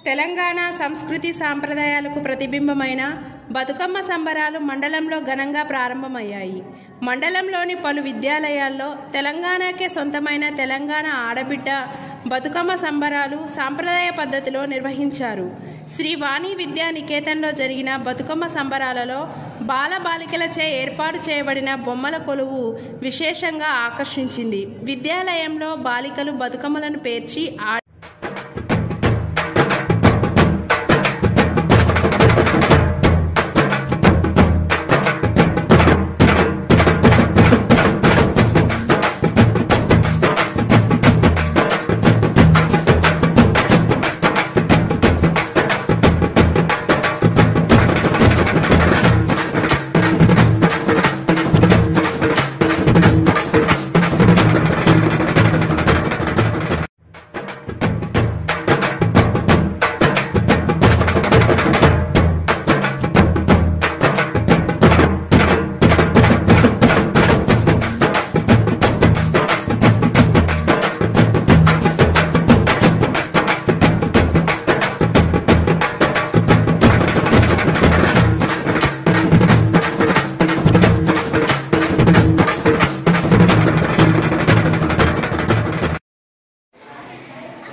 తెలంగాణ సంస్కృతి సాంప్రదాయాలకు ప్రతిబింబమైన బతుకమ్మ సంబరాలు మండలంలో ఘనంగా ప్రారంభమయ్యాయి. మండలంలోని పలు విద్యాలయాల్లో తెలంగాణకే సొంతమైన తెలంగాణ ఆడబిడ్డ బతుకమ్మ సంబరాలు సాంప్రదాయ పద్ధతిలో నిర్వహించారు. శ్రీ వాణి విద్యా నికేతన్లో జరిగిన బతుకమ్మ సంబరాలలో బాలబాలికలచే ఏర్పాటు చేయబడిన బొమ్మల కొలువు విశేషంగా ఆకర్షించింది. విద్యాలయంలో బాలికలు బతుకమ్మలను పేర్చి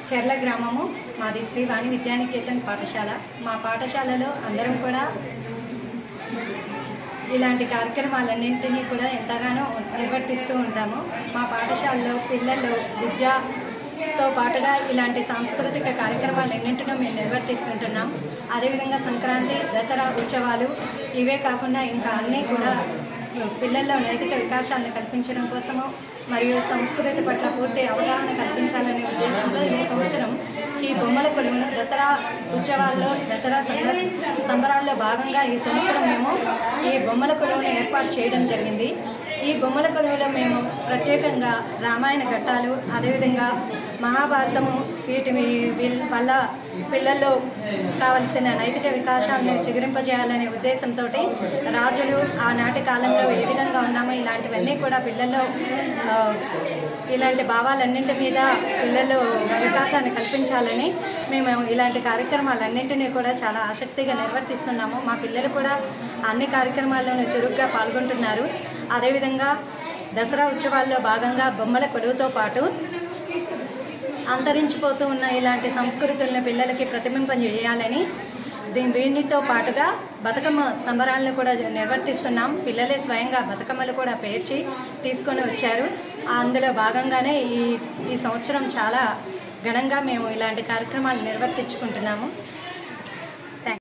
చెర్ల గ్రామము మాది శ్రీ వాణి విద్యా నికేతన్ పాఠశాల. మా పాఠశాలలో అందరం కూడా ఇలాంటి కార్యక్రమాలన్నింటినీ కూడా ఎంతగానో నిర్వర్తిస్తూ ఉంటాము. మా పాఠశాలలో పిల్లలు విద్యతో పాటుగా ఇలాంటి సాంస్కృతిక కార్యక్రమాలన్నింటినూ మేము నిర్వర్తిస్తుంటున్నాం. అదేవిధంగా సంక్రాంతి, దసరా ఉత్సవాలు ఇవే కాకుండా ఇంకా అన్నీ కూడా పిల్లల్లో నైతిక వికాసాలను కల్పించడం కోసము మరియు సంస్కృతి పట్ల పూర్తి అవగాహన కల్పించాలనే ఉద్దేశంతో ఈ సంవత్సరం ఈ బొమ్మల కొలువును దసరా ఉత్సవాల్లో దసరా సంబరాల్లో భాగంగా ఈ సంవత్సరం మేము ఈ బొమ్మల కొలువును ఏర్పాటు చేయడం జరిగింది. ఈ బొమ్మల కొలువులో మేము ప్రత్యేకంగా రామాయణ ఘట్టాలు, అదేవిధంగా మహాభారతము వీటి వల్ల పిల్లల్లో కావలసిన నైతిక వికాసాలను చిగురింపజేయాలనే ఉద్దేశంతో రాజులు ఆనాటి కాలంలో ఏ విధంగా ఉన్నామో ఇలాంటివన్నీ కూడా పిల్లల్లో ఇలాంటి భావాలన్నింటి మీద పిల్లల్లో వికాసాన్ని కల్పించాలని మేము ఇలాంటి కార్యక్రమాలన్నింటినీ కూడా చాలా ఆసక్తిగా నిర్వర్తిస్తున్నాము. మా పిల్లలు కూడా అన్ని కార్యక్రమాల్లోనూ చురుగ్గా పాల్గొంటున్నారు. అదేవిధంగా దసరా ఉత్సవాల్లో భాగంగా బొమ్మల కొలువుతో పాటు అంతరించిపోతూ ఉన్న ఇలాంటి సంస్కృతులను పిల్లలకి ప్రతిబింబింపజేయాలని దీనితో పాటుగా బతుకమ్మ సంబరాలను కూడా నిర్వర్తిస్తున్నాం. పిల్లలే స్వయంగా బతుకమ్మలు కూడా పేర్చి తీసుకొని వచ్చారు. అందులో భాగంగానే ఈ సంవత్సరం చాలా ఘనంగా మేము ఇలాంటి కార్యక్రమాలు నిర్వర్తించుకుంటున్నాము.